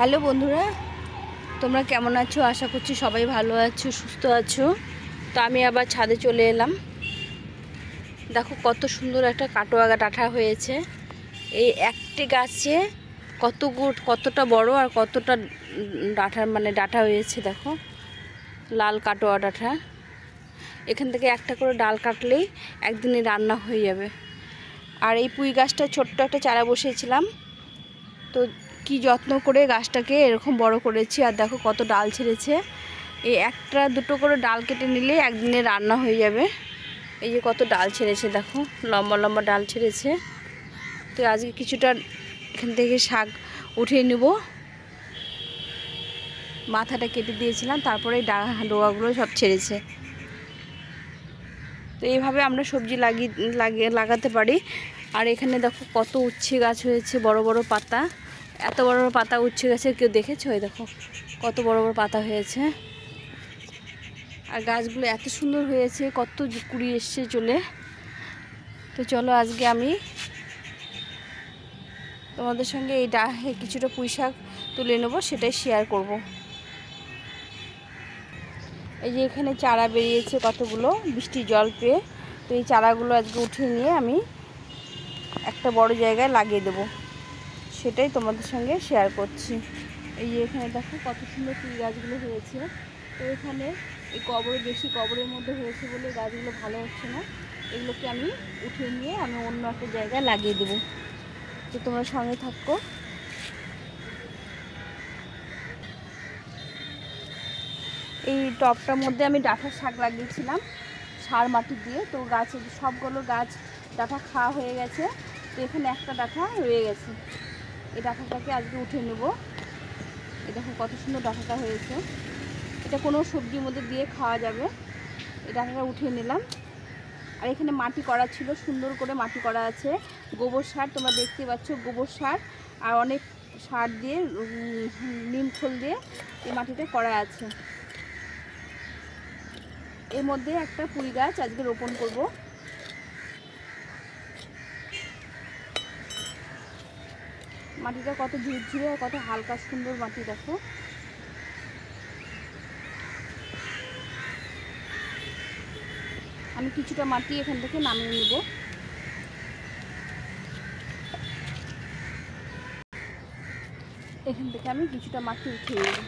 Hello বন্ধুরা, তোমরা কেমন আছো? আশা করছি সবাই ভালো আছো, সুস্থ আছো। তো আমি আবার ছাদে চলে এলাম। দেখো কত সুন্দর একটা কাটোয়া ডাঁটা হয়েছে। এই একটি গাছে কতটা বড় আর কতটা ডাঁটা হয়েছে। দেখো লাল কাটোয়া ডাঁটা। এখান থেকে একটা করে ডাল কাটলেই একদিনে রান্না হয়ে যাবে। আর এই পুঁই গাছটা ছোট্ট একটা চারা বসিয়েছিলাম, তো কি যত্ন করে গাছটাকে এরকম বড় করেছি। আর দেখো কত ডাল ছেড়েছে। এই একটা দুটো করে ডাল কেটে নিলে একদিনে রান্না হয়ে যাবে। এই যে কত ডাল ছেড়েছে, দেখো লম্বা লম্বা ডাল ছেড়েছে। তো আজকে কিছুটা এখান থেকে শাক উঠিয়ে নেব। মাথাটা কেটে দিয়েছিলাম, তারপরে ডগাগুলো সব ছেড়েছে। তো এইভাবে আমরা সবজি লাগাতে পারি। আর এখানে দেখো কত উচ্ছে গাছ হয়েছে, বড় বড় পাতা। এত বড় বড় পাতা উচ্ছে গাছের কেউ দেখেছো? এই দেখো কত বড় বড় পাতা হয়েছে। আর গাছগুলো এত সুন্দর হয়েছে, কত কুড়ি এসছে চলে। তো চলো আজকে আমি তোমাদের সঙ্গে এই কিছুটা পুঁই শাক তুলে নেবো, সেটাই শেয়ার করব। এই যে এখানে চারা বেরিয়েছে কতগুলো বৃষ্টির জল পেয়ে। তো এই চারাগুলো আজকে উঠিয়ে নিয়ে আমি একটা বড় জায়গায় লাগিয়ে দেবো, সেটাই তোমাদের সঙ্গে শেয়ার করছি। এই যে এখানে দেখো কত সুন্দর ফুল গাছগুলো হয়েছে। তো এখানে এই বেশি কবরের মধ্যে হয়েছে বলে গাছগুলো ভালো হচ্ছে না। এগুলোকে আমি উঠিয়ে নিয়ে আমি অন্য একটা জায়গায় লাগিয়ে দেবো। তো তোমরা সঙ্গে থাকো। এই টবটার মধ্যে আমি ডাঁটার শাক লাগিয়েছিলাম সার মাটি দিয়ে। তো গাছের সবগুলো গাছ ডাঁটা খাওয়া হয়ে গেছে। তো এখানে একটা ডাঁটা রয়ে গেছে। এই ডাঁটাটাকে আজকে উঠে নেব। এই দেখো কত সুন্দর ডাঁটাটা হয়েছে। এটা কোনো সবজির মধ্যে দিয়ে খাওয়া যাবে। এই ডাঁটাটা উঠিয়ে নিলাম। আর এখানে মাটি করা ছিল, সুন্দর করে মাটি করা আছে। গোবর সার তোমরা দেখতে পাচ্ছ, গোবর সার আর অনেক সার দিয়ে নিম খোল দিয়ে এই মাটিটা করা আছে। এর মধ্যে একটা পুঁই গাছ আজকে রোপণ করব। মাটিটা কত ঝুরঝুরে আর কত হালকা সুন্দর মাটি দেখো। আমি কিছুটা মাটি এখান থেকে নামিয়ে নেব। এখান থেকে আমি কিছুটা মাটি উঠিয়ে নেব।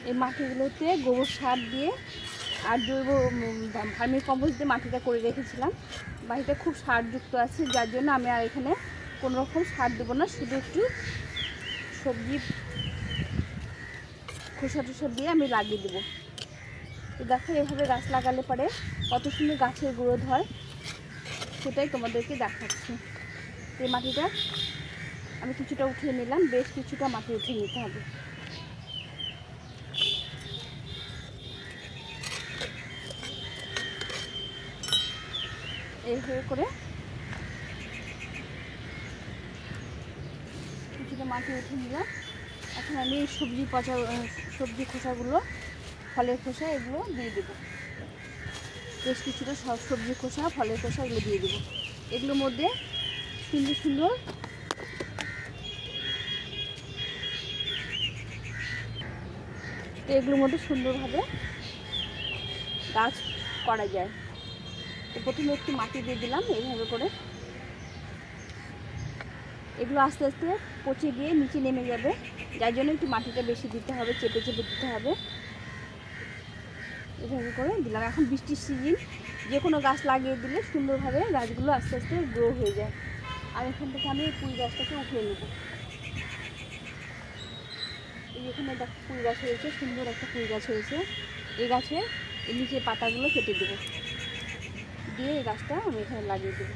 এই মাটিগুলোতে গোবর সার দিয়ে আর জৈব ভার্মি কম্পোস্ট দিয়ে মাটিটা করে রেখেছিলাম। মাটিটা খুব সারযুক্ত আছে, যার জন্য আমি আর এখানে কোনো রকম সার দেবো না, শুধু একটু সবজি খোসা টোসা দিয়ে আমি লাগিয়ে দেবো। তো দেখো এভাবে গাছ লাগালে পরে কত সুন্দর গাছের গ্রোথ হয়, সেটাই তোমাদেরকে দেখাচ্ছি। এই মাটিটা আমি কিছুটা উঠিয়ে নিলাম, বেশ কিছুটা মাটি উঠিয়ে নিতে হবে। এইভাবে করে কিছুটা মাটি উঠে নিলাম। এখন আমি সবজি খোসাগুলো, ফলের খোসা এগুলো দিয়ে দেবো। বেশ কিছুটা সবজি খোসা, ফলের খোসা এগুলো দিয়ে দেবো। এগুলোর মধ্যে সুন্দর সুন্দর এগুলোর মধ্যে সুন্দরভাবে গাছ করা যায়। তো প্রথমে একটু মাটি দিয়ে দিলাম এইভাবে করে। এগুলো আস্তে আস্তে পচে গিয়ে নিচে নেমে যাবে, যার জন্য একটু মাটিটা বেশি দিতে হবে, চেপে চেপে দিতে হবে। এভাবে করে দিলাম। এখন বৃষ্টির সিজন, যে কোনো গাছ লাগিয়ে দিলে সুন্দরভাবে গাছগুলো আস্তে আস্তে গ্রো হয়ে যায়। আর এখান থেকে আমি এই পুঁই গাছটাকে উঠিয়ে নেব। এই এখানে দেখো পুঁই গাছ হয়েছে, সুন্দর একটা পুঁই গাছ হয়েছে। এই গাছের এই নিচে পাতাগুলো কেটে দেবো, দিয়ে এই গাছটা আমি এখানে লাগিয়ে দেবো।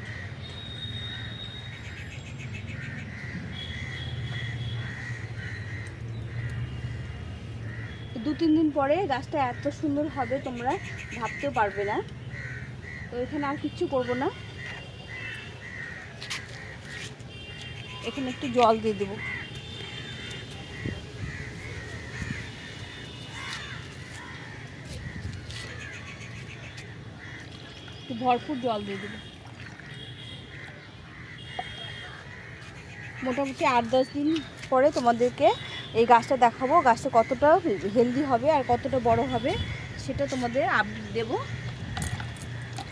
দু তিন দিন পরে গাছটা এত সুন্দর হবে তোমরা ভাবতেও পারবে না। তো এখানে আর কিচ্ছু করব না, এখানে একটু জল দিয়ে দেবো। একটু ভরপুর জল দিয়ে দেবো। মোটামুটি 8-10 দিন পরে তোমাদেরকে এই গাছটা দেখাবো, গাছটা কতটা হেলদি হবে আর কতটা বড় হবে সেটা তোমাদের আপডেট দেবো।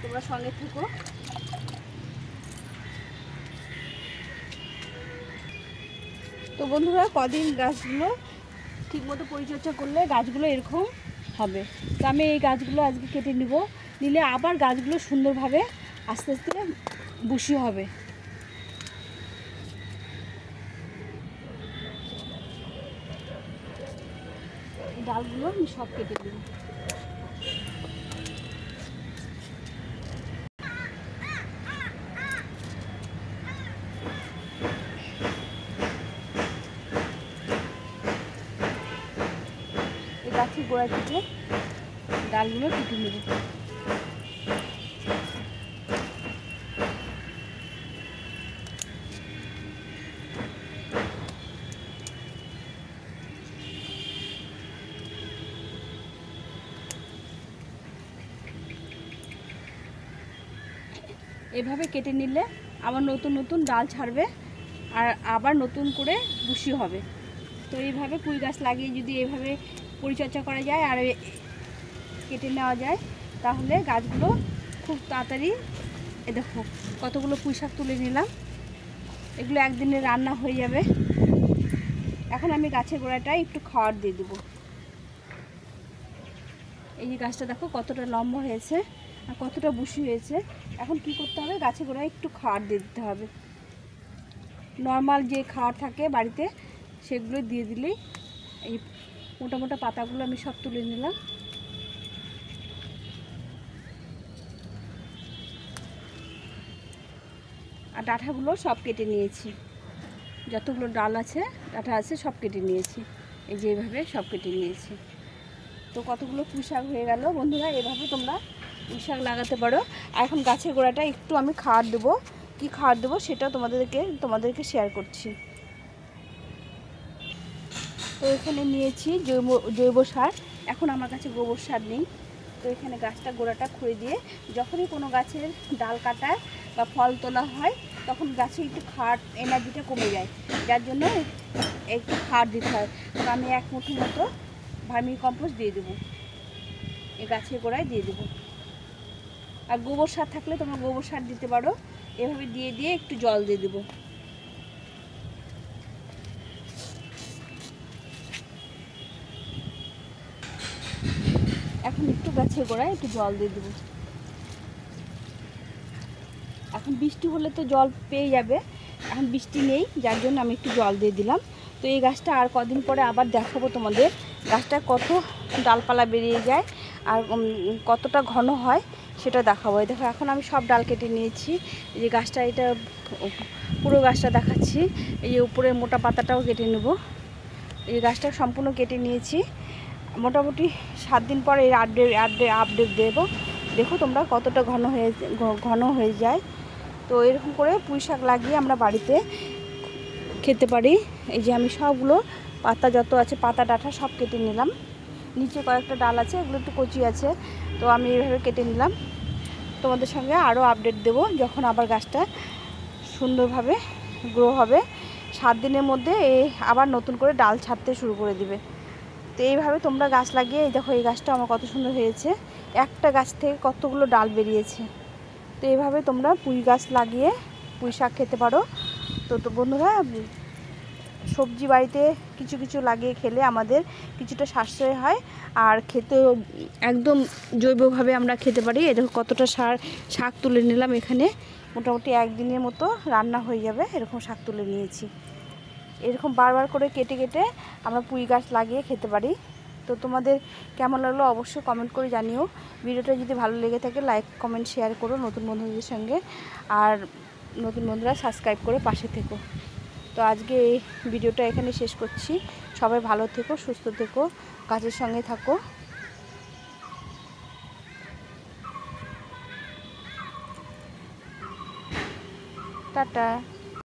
তোমরা সঙ্গে থেকো। তো বন্ধুরা, কদিন গাছগুলো ঠিকমতো পরিচর্যা করলে গাছগুলো এরকম হবে। তো আমি এই গাছগুলো আজকে কেটে নিলে আবার গাছগুলো সুন্দরভাবে আস্তে আস্তে বুশি হবে। এই ডালগুলো আমি সব কেটে দেব। এই গাছের গোড়া থেকে ডালগুলো কেটে নেব। এভাবে কেটে নিলে আবার নতুন নতুন ডাল ছাড়বে আর আবার নতুন করে বুশি হবে। তো এইভাবে পুঁই গাছ লাগিয়ে যদি এইভাবে পরিচর্যা করা যায় আর কেটে নেওয়া যায় তাহলে গাছগুলো খুব তাড়াতাড়ি, দেখো কতগুলো পুঁই শাক তুলে নিলাম, এগুলো একদিনে রান্না হয়ে যাবে। এখন আমি গাছের গোড়াটায় একটু খড় দিয়ে দেবো। এই যে গাছটা দেখো কতটা লম্বা হয়েছে আর কতটা বুশি হয়েছে। এখন কি করতে হবে, গাছের গোড়ায় একটু খাড় দিয়ে দিতে হবে। নর্মাল যে খাড় থাকে বাড়িতে সেগুলো দিয়ে দিলেই, এই মোটা মোটা পাতাগুলো আমি সব তুলে নিলাম। আর ডাঁটাগুলো সব কেটে নিয়েছি, যতগুলো ডাল আছে ডাঁটা আছে সব কেটে নিয়েছি। এই যে এইভাবে সব কেটে নিয়েছি। তো কতগুলো পুঁই শাক হয়ে গেল বন্ধুরা। এভাবে তোমরা পুঁই শাক লাগাতে পারো। আর এখন গাছের গোড়াটা একটু আমি খাড় দেবো, কি খাড় দেবো সেটা তোমাদেরকে শেয়ার করছি। তো এখানে নিয়েছি জৈব সার। এখন আমার কাছে গোবর সার নেই। তো এখানে গাছটা গোড়াটা খুঁড়ে দিয়ে যখনই কোনো গাছের ডাল কাটা বা ফল তোলা হয় তখন গাছে একটু খাড় এনার্জিটা কমে যায়, যার জন্য একটু খাড় দিতে হয়। তো আমি 1 মুঠো মতো ভার্মি কম্পোস্ট দিয়ে দেবো, এই গাছের গোড়ায় দিয়ে দেবো। আর গোবর সার থাকলে তোমরা গোবর সার দিতে পারো। এভাবে দিয়ে দিয়ে একটু জল দিয়ে দেবো। এখন একটু গাছের গোড়ায় একটু জল দিয়ে দেবো। এখন বৃষ্টি হলে তো জল পেয়ে যাবে, এখন বৃষ্টি নেই যার জন্য আমি একটু জল দিয়ে দিলাম। তো এই গাছটা আর কদিন পরে আবার দেখাবো তোমাদের, গাছটা কত ডালপালা বেরিয়ে যায় আর কতটা ঘন হয় সেটা দেখাবো। দেখো এখন আমি সব ডাল কেটে নিয়েছি। এই যে গাছটা, এটা পুরো গাছটা দেখাচ্ছি। এই যে উপরের মোটা পাতাটাও কেটে নেব। এই গাছটা সম্পূর্ণ কেটে নিয়েছি। মোটামুটি 7 দিন পরে এর আপডেট দেবো। দেখো তোমরা কতটা ঘন হয়ে যায়। তো এরকম করে পুঁই শাক লাগিয়ে আমরা বাড়িতে খেতে পারি। এই যে আমি সবগুলো পাতা যত আছে পাতা ডাঁটা সব কেটে নিলাম। নিচে কয়েকটা ডাল আছে, এগুলো একটু কচি আছে, তো আমি এইভাবে কেটে নিলাম। তোমাদের সঙ্গে আরও আপডেট দেব যখন আবার গাছটা সুন্দরভাবে গ্রো হবে। 7 দিনের মধ্যে আবার নতুন করে ডাল ছাড়তে শুরু করে দিবে। তো এইভাবে তোমরা গাছ লাগিয়ে, এই দেখো এই গাছটা আমার কত সুন্দর হয়েছে, একটা গাছ থেকে কতগুলো ডাল বেরিয়েছে। তো এইভাবে তোমরা পুঁই গাছ লাগিয়ে পুঁই শাক খেতে পারো। তো বন্ধুরা, সবজি বাড়িতে কিছু কিছু লাগিয়ে খেলে আমাদের কিছুটা সাশ্রয় হয় আর খেতেও একদম জৈবভাবে আমরা খেতে পারি। এই দেখো কতটা শাক তুলে নিলাম, এখানে মোটামুটি 1 দিনের মতো রান্না হয়ে যাবে। এরকম শাক তুলে নিয়েছি। এরকম বারবার করে কেটে কেটে আমরা পুঁই গাছ লাগিয়ে খেতে পারি। তো তোমাদের কেমন লাগলো অবশ্যই কমেন্ট করে জানিও। ভিডিওটা যদি ভালো লেগে থাকে লাইক কমেন্ট শেয়ার করো নতুন বন্ধুদের সঙ্গে, আর নতুন বন্ধুরা সাবস্ক্রাইব করে পাশে থেকো। তো আজকে এই ভিডিওটা এখানে শেষ করছি। সবাই ভালো থেকো, সুস্থ থেকো, গাছের সঙ্গে থাকো। টাটা।